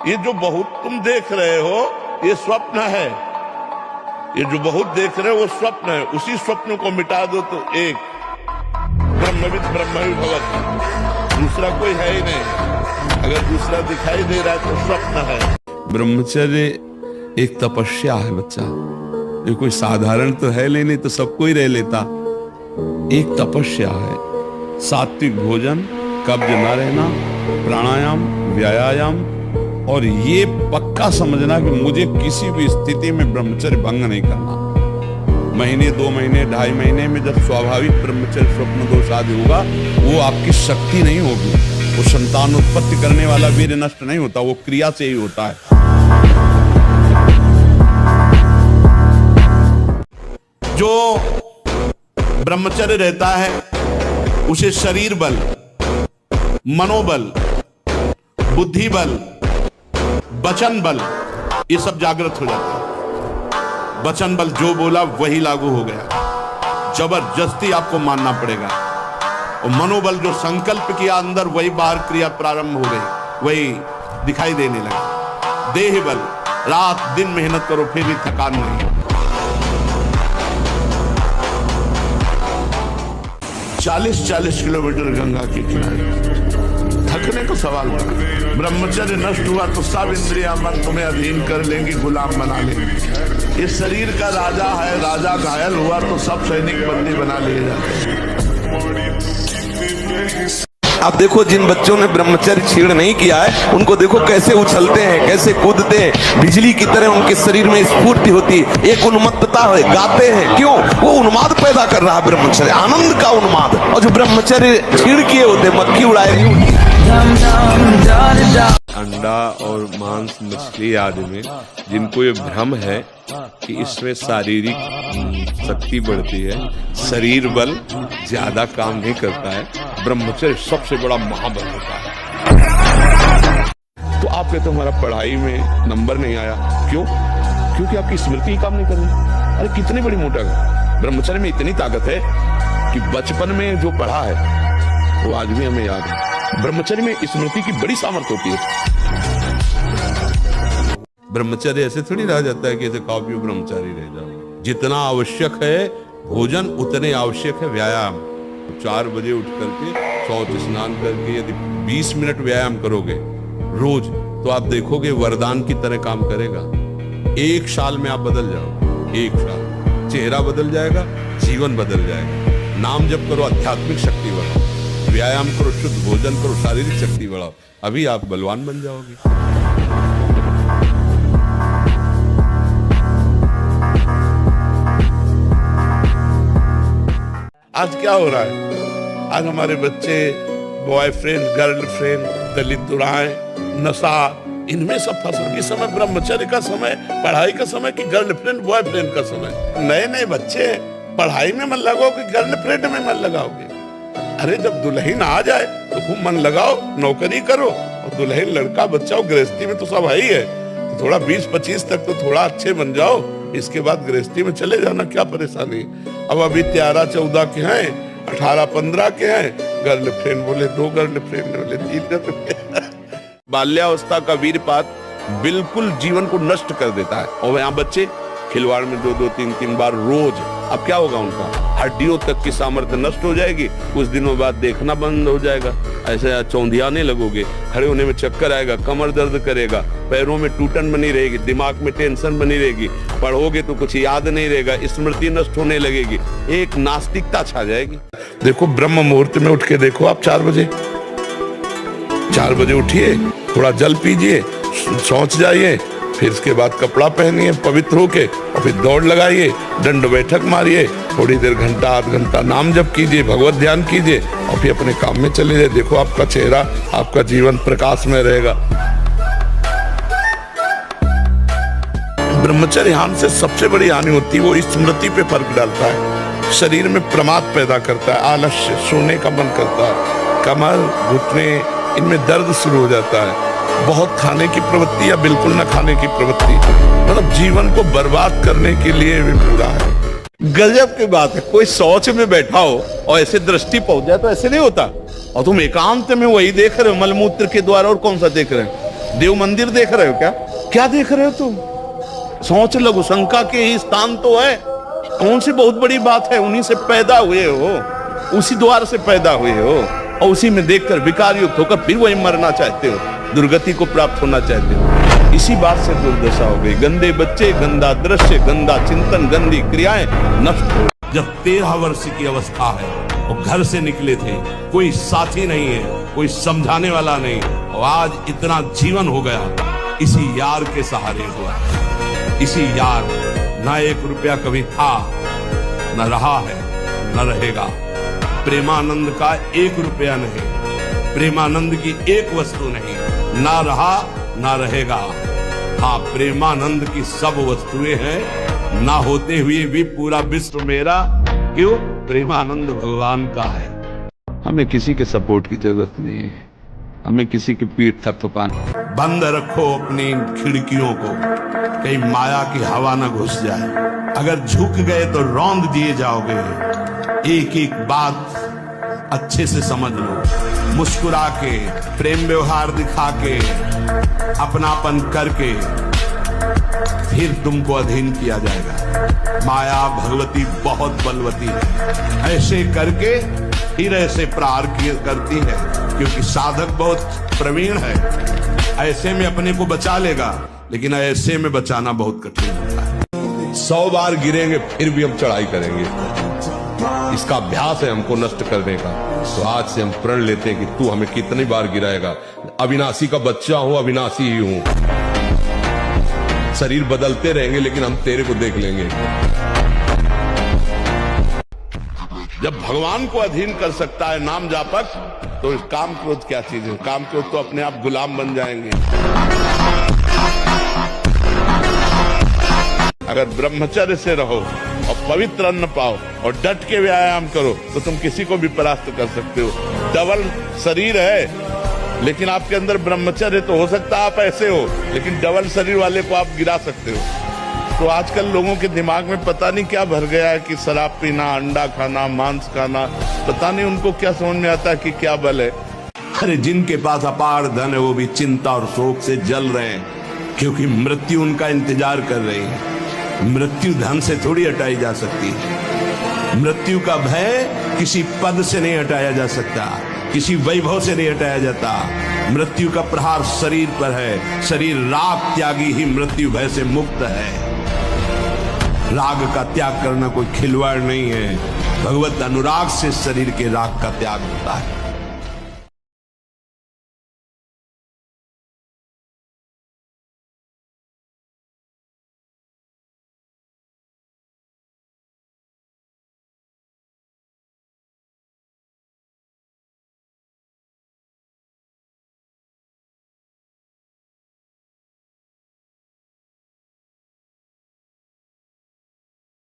ये जो बहुत तुम देख रहे हो ये स्वप्न है। ये जो बहुत देख रहे हो वो स्वप्न है। उसी स्वप्न को मिटा दो तो एक ब्रह्मविद ब्रह्मवि भवति, दूसरा कोई है ही नहीं। अगर दूसरा दिखाई दे रहा है तो स्वप्न है। ब्रह्मचर्य एक तपस्या है बच्चा, ये कोई साधारण तो है नहीं तो सबको ही रह लेता। एक तपस्या है। सात्विक भोजन, कब्ज न रहना, प्राणायाम, व्यायाम, और ये पक्का समझना कि मुझे किसी भी स्थिति में ब्रह्मचर्य भंग नहीं करना। महीने, 2 महीने, 2.5 महीने में जब स्वाभाविक ब्रह्मचर्य स्वप्न दोष आदि होगा, वो आपकी शक्ति नहीं होगी। वो संतान उत्पत्ति करने वाला वीर्य नष्ट नहीं होता, वो क्रिया से ही होता है। जो ब्रह्मचर्य रहता है उसे शरीर बल, मनोबल, बुद्धि बल, वचन बल, ये सब जागृत हो जाता है। वचन बल जो बोला वही लागू हो गया, जबरदस्ती आपको मानना पड़ेगा। और मनोबल जो संकल्प किया अंदर वही बाहर क्रिया प्रारंभ हो गई, वही दिखाई देने लगा। देह बल, रात दिन मेहनत करो फिर भी थकान नहीं। 40-40 किलोमीटर गंगा के किनारे थकने को सवाल था। ब्रह्मचर्य नष्ट हुआ तो सब इंद्रियां मन तुम्हें अधीन कर लेंगी, गुलाम बना लेंगी। ये शरीर का राजा है, राजा घायल हुआ तो सब सैनिक बंदी बना लिए जाते हैं। आप देखो जिन बच्चों ने ब्रह्मचर्य छीड़ नहीं किया है उनको देखो कैसे उछलते हैं, कैसे कूदते हैं, बिजली की तरह उनके शरीर में स्फूर्ति होती है, एक उन्मत्तता है, गाते हैं। क्यों? वो उन्माद पैदा कर रहा है ब्रह्मचर्य, आनंद का उन्माद। और जो ब्रह्मचर्य छीड़ किए होते मक्खी उड़ाए। अंडा और मांस, मछली आदि में जिनको ये भ्रम है कि इसमें शारीरिक शक्ति बढ़ती है, शरीर बल ज्यादा काम नहीं करता है, ब्रह्मचर्य सबसे बड़ा महाबल होता है। तो आप कहते हो हमारा पढ़ाई में नंबर नहीं आया, क्यों? क्योंकि आपकी स्मृति ही काम नहीं कर रही। अरे कितनी बड़ी मोटा है। ब्रह्मचर्य में इतनी ताकत है कि बचपन में जो पढ़ा है वो आज भी हमें याद है। ब्रह्मचर्य में स्मृति की बड़ी सामर्थ्य होती है। ब्रह्मचर्य ऐसे थोड़ी रह जाता है कि ऐसे खाओ पियो ब्रह्मचारी रह जाओ। जितना आवश्यक है भोजन उतने आवश्यक है व्यायाम। 4 बजे उठ करके शौच स्नान करके यदि 20 मिनट व्यायाम करोगे रोज तो आप देखोगे वरदान की तरह काम करेगा। 1 साल में आप बदल जाओगे। 1 साल चेहरा बदल जाएगा, जीवन बदल जाएगा। नाम जप करो, आध्यात्मिक शक्ति बढ़ाओ, व्यायाम करो, शुद्ध भोजन करो, शारीरिक शक्ति बढ़ाओ, अभी आप बलवान बन जाओगे। आज क्या हो रहा है? आज हमारे बच्चे बॉयफ्रेंड, गर्लफ्रेंड, दलित दुराएं, नशा, इनमें सब फंसने। इस समय ब्रह्मचर्य का समय, पढ़ाई का समय कि गर्लफ्रेंड बॉयफ्रेंड का समय? नए बच्चे पढ़ाई में मन लगाओ कि गर्लफ्रेंड में मन लगाओगे? अरे जब दुल्हन आ जाए तो खूब मन लगाओ, नौकरी करो, और दुल्हन लड़का बच्चा हो, गृहस्थी में तो सब है ही है, तो थोड़ा 20-25 तक तो थोड़ा अच्छे बन जाओ, इसके बाद गृहस्थी में चले जाना, क्या परेशानी। अब अभी 13-14 के हैं, 18-15 के हैं, गर्लफ्रेंड बोले 2 गर्लफ्रेंड बोले 3 गर्लफ्रेंड। बाल्यावस्था का वीरपात बिल्कुल जीवन को नष्ट कर देता है। और यहाँ बच्चे खिलवाड़ में 2-2, 3-3 बार रोज, अब क्या होगा? उनका हड्डियों तक की सामर्थ्य नष्ट हो जाएगी। कुछ दिनों बाद देखना बंद हो जाएगा, ऐसे चौंधियाने लगोगे, खड़े होने में चक्कर आएगा, कमर दर्द करेगा, पैरों में टूटन बनी रहेगी, दिमाग में टेंशन बनी रहेगी, पढ़ोगे तो कुछ याद नहीं रहेगा, स्मृति नष्ट होने लगेगी, एक नास्तिकता छा जाएगी। देखो ब्रह्म मुहूर्त में उठ के देखो आप 4 बजे उठिए, थोड़ा जल पीजिए, शौच जाइए, फिर इसके बाद कपड़ा पहनिए पवित्र होके, और फिर दौड़ लगाइए, दंड बैठक मारिए, थोड़ी देर घंटा आध घंटा नाम जप कीजिए, भगवत ध्यान कीजिए, और फिर अपने काम में चले जाइए। देखो आपका चेहरा, आपका जीवन प्रकाश में रहेगा। ब्रह्मचर्य हानि से सबसे बड़ी हानि होती है वो स्मृति पे फर्क डालता है, शरीर में प्रमाद पैदा करता है, आलस्य, सोने का मन करता है, कमर, घुटने, इनमें दर्द शुरू हो जाता है, बहुत खाने की प्रवृत्ति या बिल्कुल न खाने की प्रवृत्ति, मतलब जीवन को बर्बाद करने के लिए भी पूरा है। गजब की बात है, कोई शौच में बैठा हो और ऐसे दृष्टि पहुंच जाए तो ऐसे नहीं होता, और तुम एकांत में वही देख रहे हो मलमूत्र के द्वारा, और कौन सा देख रहे हो? देव मंदिर देख रहे हो क्या? क्या देख रहे हो तुम? सोच लघु शंका के ही स्थान तो है। कौन सी बहुत बड़ी बात है? उन्हीं से पैदा हुए हो, उसी द्वार से पैदा हुए हो, और उसी में देखकर विकार युक्त होकर फिर वही मरना चाहते हो, दुर्गति को प्राप्त होना चाहते हो। इसी बात से दुर्दशा हो गई। गंदे बच्चे, गंदा दृश्य, गंदा चिंतन, गंदी क्रियाएं नष्ट हो। जब 13 वर्ष की अवस्था है और घर से निकले थे, कोई साथी नहीं है, कोई समझाने वाला नहीं, और आज इतना जीवन हो गया इसी यार के सहारे हुआ। इसी यार, ना 1 रुपया कभी था, न रहा है, न रहेगा। प्रेमानंद का 1 रुपया नहीं, प्रेमानंद की 1 वस्तु नहीं, ना रहा ना रहेगा। हाँ, प्रेमानंद की सब वस्तुएं हैं, ना होते हुए भी पूरा विश्व मेरा। क्यों? प्रेमानंद भगवान का है। हमें किसी के सपोर्ट की जरूरत नहीं है, हमें किसी की पीठ थपथपाने। बंद रखो अपनी खिड़कियों को, कहीं माया की हवा न घुस जाए। अगर झुक गए तो रौंद दिए जाओगे। एक एक बात अच्छे से समझ लो, मुस्कुरा के, प्रेम व्यवहार दिखा के, अपनापन करके फिर तुमको अधीन किया जाएगा। माया भगवती बहुत बलवती है, ऐसे करके फिर ऐसे प्रहार करती है, क्योंकि साधक बहुत प्रवीण है। ऐसे में अपने को बचा लेगा, लेकिन ऐसे में बचाना बहुत कठिन होता है। 100 बार गिरेंगे फिर भी हम चढ़ाई करेंगे। इसका अभ्यास है हमको नष्ट करने का। तो आज से हम प्रण लेते हैं कि तू हमें कितनी बार गिराएगा। अविनाशी का बच्चा हूं, अविनाशी ही हूं। शरीर बदलते रहेंगे लेकिन हम तेरे को देख लेंगे। जब भगवान को अधीन कर सकता है नाम जापक, तो इस काम क्रोध क्या चीज है? काम क्रोध तो अपने आप गुलाम बन जाएंगे। अगर ब्रह्मचर्य से रहो और पवित्र अन्न पाओ और डट के व्यायाम करो, तो तुम किसी को भी परास्त कर सकते हो। डबल शरीर है, लेकिन आपके अंदर ब्रह्मचर्य तो हो सकता है आप ऐसे हो, लेकिन डबल शरीर वाले को आप गिरा सकते हो। तो आजकल लोगों के दिमाग में पता नहीं क्या भर गया है कि शराब पीना, अंडा खाना, मांस खाना, पता नहीं उनको क्या समझ में आता है कि क्या बल है। अरे जिनके पास अपार धन है वो भी चिंता और शोक से जल रहे हैं, क्योंकि मृत्यु उनका इंतजार कर रही है। मृत्यु धन से थोड़ी हटाई जा सकती है। मृत्यु का भय किसी पद से नहीं हटाया जा सकता, किसी वैभव से नहीं हटाया जाता। मृत्यु का प्रहार शरीर पर है। शरीर राग त्यागी ही मृत्यु भय से मुक्त है। राग का त्याग करना कोई खिलवाड़ नहीं है। भगवत अनुराग से शरीर के राग का त्याग होता है।